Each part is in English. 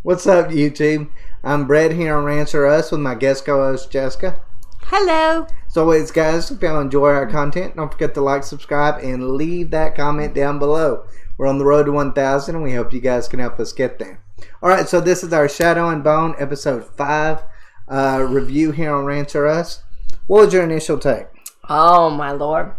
What's up, YouTube? I'm Brett here on Rants with my guest co-host, Jessica. Hello. As always, guys, if y'all enjoy our content, don't forget to like, subscribe, and leave that comment down below. We're on the road to 1,000, and we hope you guys can help us get there. Alright, so this is our Shadow and Bone Episode 5 review here on Rants. What was your initial take? Oh, my Lord.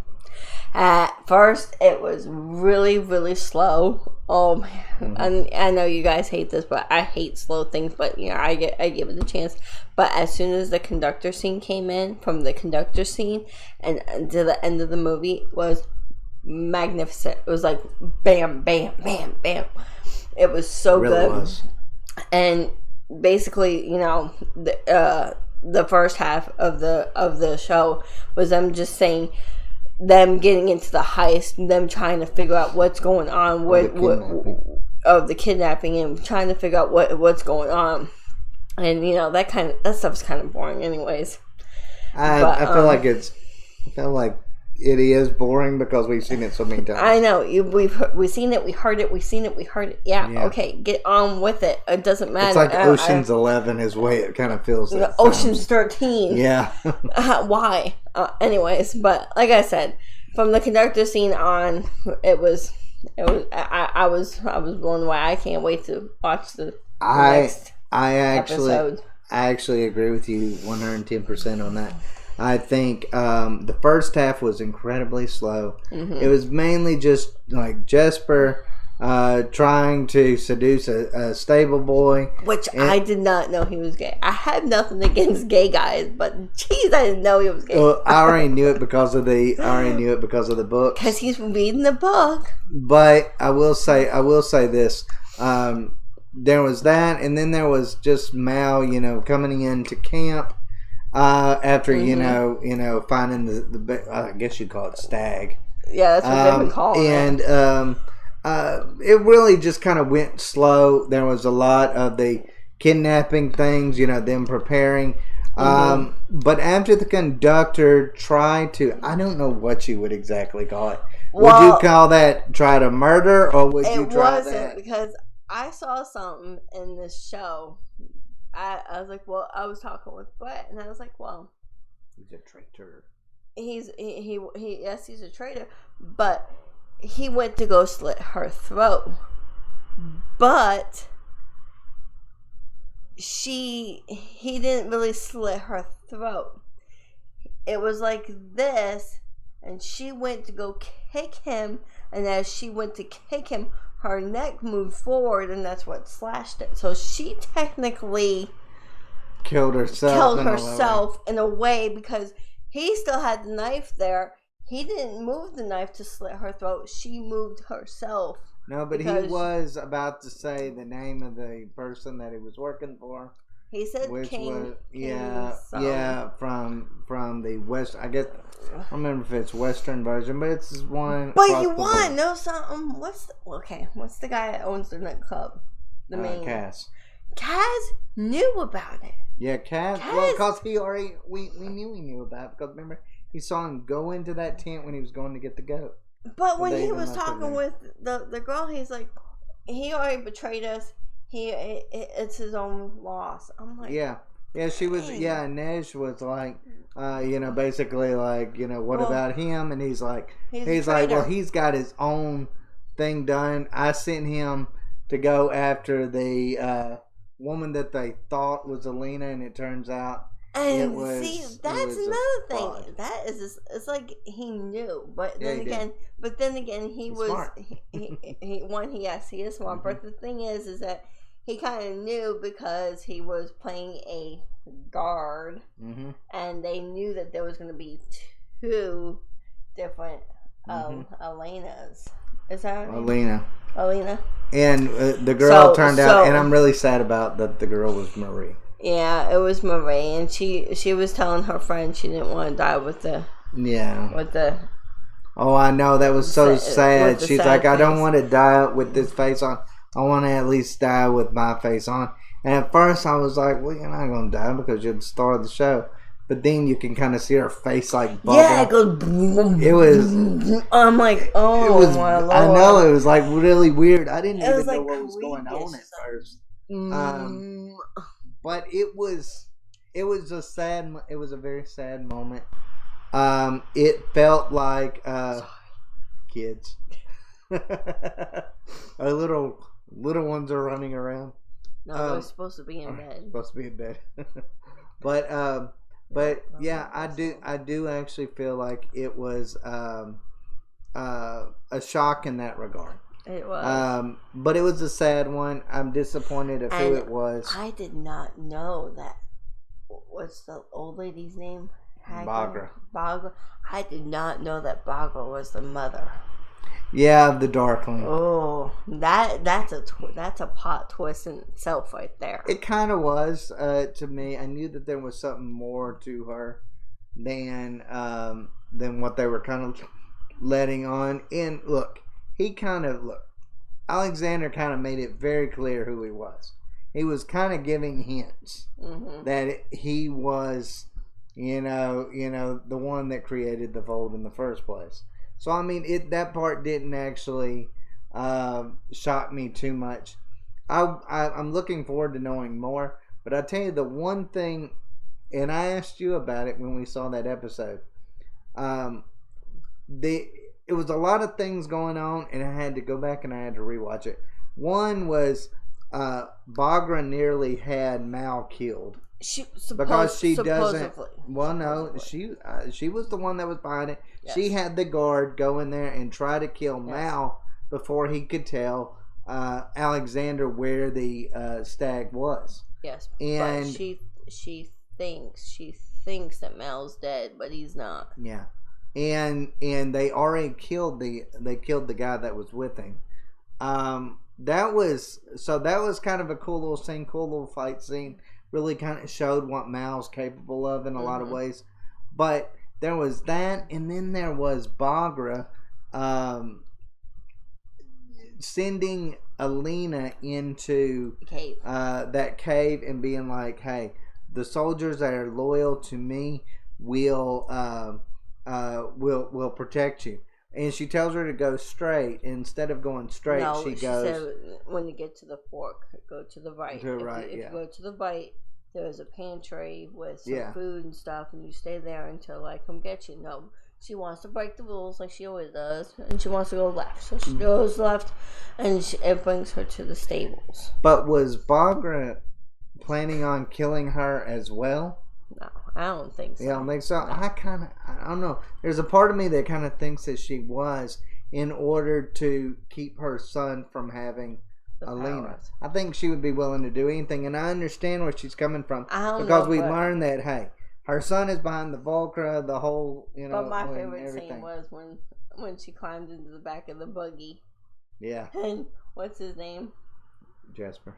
At first, it was really, really slow. Oh, man. I know you guys hate this, but I hate slow things, but, you know, I give it a chance. But as soon as the conductor scene came in, from the conductor scene and to the end of the movie, was magnificent. It was like, bam, bam, bam, bam. It was so It really good. Was. And basically, you know, the first half of the show was them just saying, them getting into the heist, and them trying to figure out what's going on of the kidnapping, and trying to figure out what's going on. And you know, that stuff's kind of boring, anyways. I feel like it is boring because we've seen it so many times. I know we've seen it, we heard it. Yeah, okay, get on with it. It doesn't matter. It's like Ocean's 11 is the way it kind of feels. Ocean's 13. Yeah. Why? Anyways, but like I said, from the conductor scene on, I was blown away. I can't wait to watch the next episode. I actually agree with you 110% on that. I think the first half was incredibly slow. Mm-hmm. It was mainly just like Jesper trying to seduce a stable boy. Which I did not know he was gay. I have nothing against gay guys, but jeez, I didn't know he was gay. Well, I already knew it because of the book. Because he's reading the book. But I will say this. There was that, and then there was just Mal, coming into camp. After finding the I guess you'd call it stag. Yeah, that's what they've been calling it. And it really just kind of went slow. There was a lot of the kidnapping things, them preparing. But after the conductor tried to, I don't know what you would exactly call it. Well, would you call that try to murder, or would you try that? It wasn't, because I saw something in this show. I was like, well, I was talking with Brett, and I was like, well, he's a traitor. He's a traitor, but he went to go slit her throat, but he didn't really slit her throat. It was like this, and she went to go kick him, and as she went to kick him, her neck moved forward, and that's what slashed it. So she technically killed herself in a way, because he still had the knife there. He didn't move the knife to slit her throat. She moved herself. No, but he was about to say the name of the person that he was working for. He said King. From the West. I guess I don't remember if it's Western version, but it's one. But you want to know something? What's the guy that owns the nightclub? The main Cass. Cass knew about it. Yeah, Cass. Well, because we knew he knew about it, because remember he saw him go into that tent when he was going to get the goat. But when he was talking with the girl, he's like, he already betrayed us. It's his own loss. I'm like, yeah, she was, dang. Yeah, Nej was like, basically like, what about him? And he's like, well, he's got his own thing done. I sent him to go after the woman that they thought was Alina, and it turns out and that's another thing. That is just, it's like he knew, but then again, he was smart. He is smart. But the thing is that he kind of knew, because he was playing a guard, and they knew that there was going to be two different Elenas. Is that her name? Alina. And the girl turned out, and I'm really sad about that. The girl was Marie. Yeah, it was Marie, and she was telling her friend she didn't want to die with the. Oh, I know, that was so sad. She's like, I don't want to die with this face on. I want to at least die with my face on. And at first I was like, well, you're not going to die because you're the star of the show. But then you can kind of see her face like bubble. Yeah, it goes. It was. I'm like, oh, it was, my Lord. I know, it was like really weird. I didn't even know what was going on at first. But it was a very sad moment. It felt like kids. Our little ones are running around. No, they're supposed to be in bed. Supposed to be in bed. But yeah, I do actually feel like it was a shock in that regard. It was. But it was a sad one. I'm disappointed of who it was. I did not know that. What's the old lady's name? Bagra. I did not know that Bagra was the mother. Yeah, the Darkling. Oh, that's a plot twist in itself right there. It kind of was to me. I knew that there was something more to her than what they were kind of letting on. And look, Alexander kind of made it very clear who he was. He was kind of giving hints that he was, the one that created the Fold in the first place. So I mean, that part didn't actually shock me too much. I'm looking forward to knowing more. But I tell you the one thing, and I asked you about it when we saw that episode. It was a lot of things going on, and I had to go back and I had to rewatch it. One was Bagra nearly had Mal killed. Because she doesn't. Well, no, she was the one that was behind it. Yes. She had the guard go in there and try to kill Mal before he could tell Alexander where the stag was. Yes, and but she thinks that Mal's dead, but he's not. Yeah, and they already killed the guy that was with him. That was kind of a cool little scene, cool little fight scene. Really kind of showed what Mal's capable of in a lot of ways. But there was that, and then there was Bagra sending Alina into that cave and being like, "Hey, the soldiers that are loyal to me will protect you." And she tells her to go straight. Instead of going straight, she goes... said, when you get to the fork, go to the right. To the right, if you go to the right, there's a pantry with some food and stuff, and you stay there until I come get you. No, she wants to break the rules like she always does, and she wants to go left. So she goes left, and it brings her to the stables. But was Bagra planning on killing her as well? No, I don't think so. You don't think so? No. I don't know. There's a part of me that kind of thinks that she was, in order to keep her son from having Alina. Powers. I think she would be willing to do anything, and I understand where she's coming from. Because we learned that, hey, her son is behind the Volcra, the whole, But my favorite scene was when she climbed into the back of the buggy. Yeah. And what's his name? Jasper.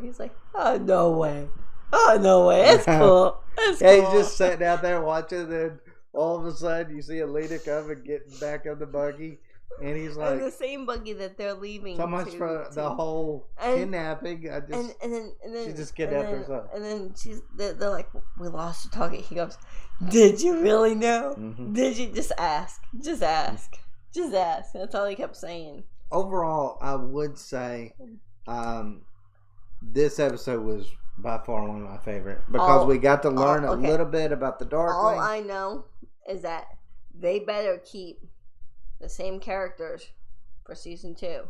He's like, oh, no way. Oh, no way. It's cool. It's cool. He's just sitting out there watching, and all of a sudden you see Alina come and get back of the buggy, and he's like... And the same buggy that they're leaving. So much for the whole kidnapping. And then she just kidnapped herself. And then they're like, we lost the target. He goes, did you really know? Mm-hmm. Did you? Just ask. Just ask. Just ask. That's all he kept saying. Overall, I would say this episode was by far one of my favorite, because we got to learn a little bit about the Darkling. All I know is that they better keep the same characters for season 2,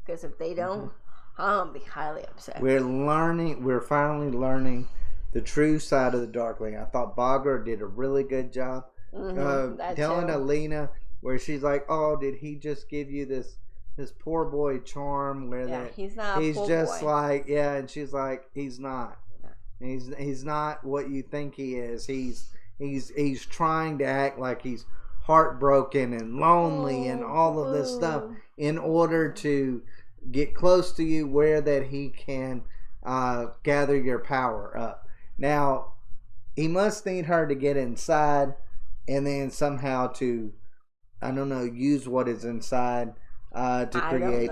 because if they don't, I'm gonna be highly upset. We're finally learning the true side of the Darkling. I thought Bagra did a really good job telling Alina, where she's like, "Oh, did he just give you this poor boy charm where he's not he's just boy. Like and she's like, he's not. He's not what you think he is. He's trying to act like he's heartbroken and lonely and all of this stuff in order to get close to you, where that he can gather your power up. Now, he must need her to get inside and then somehow to, I don't know, use what is inside to create,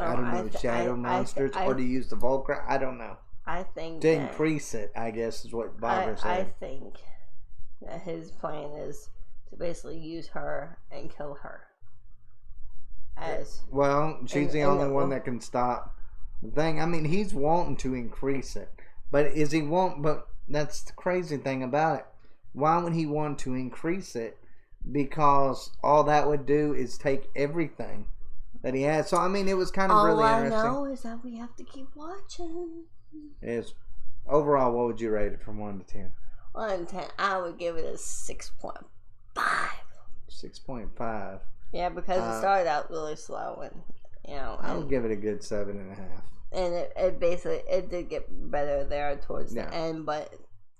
shadow monsters, or to use the Volcra. I don't know. I think to increase it, I guess, is what Bagra said. I think that his plan is to basically use her and kill her. She's the only one that can stop The thing, I mean, he's wanting to increase it, but is he want? But that's the crazy thing about it. Why would he want to increase it? Because all that would do is take everything that he had. So I mean, it was kind of really interesting. All I know is that we have to keep watching. It is. Overall, what would you rate it from 1 to 10? 1 to 10, I would give it a 6.5. 6.5. Yeah, because it started out really slow, and I would give it a good 7.5. And it basically did get better there towards the end, but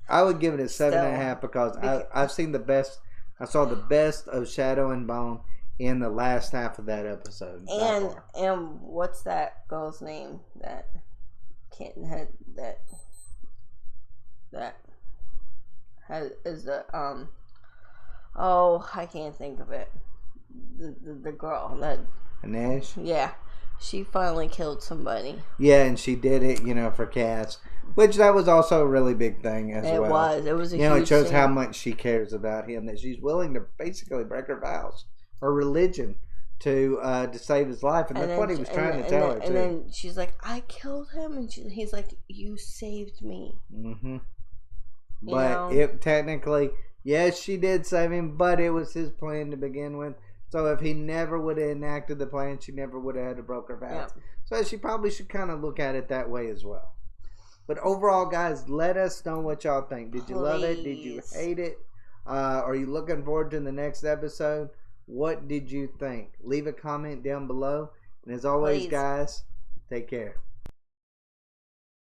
I would give it a 7.5 because I've seen the best. I saw the best of Shadow and Bone in the last half of that episode. And what's that girl's name that had is the I can't think of it. The girl that Inej? Yeah, she finally killed somebody. Yeah, and she did it, for Cass, which that was also a really big thing as well. It was a huge it shows thing. how much she cares about him, that she's willing to basically break her vows, her religion, to save his life, and that's what he was trying to tell her too. And then she's like, "I killed him," and he's like, "You saved me." Mm-hmm. But it technically, yes, she did save him, but it was his plan to begin with. So if he never would have enacted the plan, she never would have had to broke her vows. Yeah. So she probably should kind of look at it that way as well. But overall, guys, let us know what y'all think. Did you love it? Did you hate it? Are you looking forward to the next episode? What did you think? Leave a comment down below. And as always, guys, take care.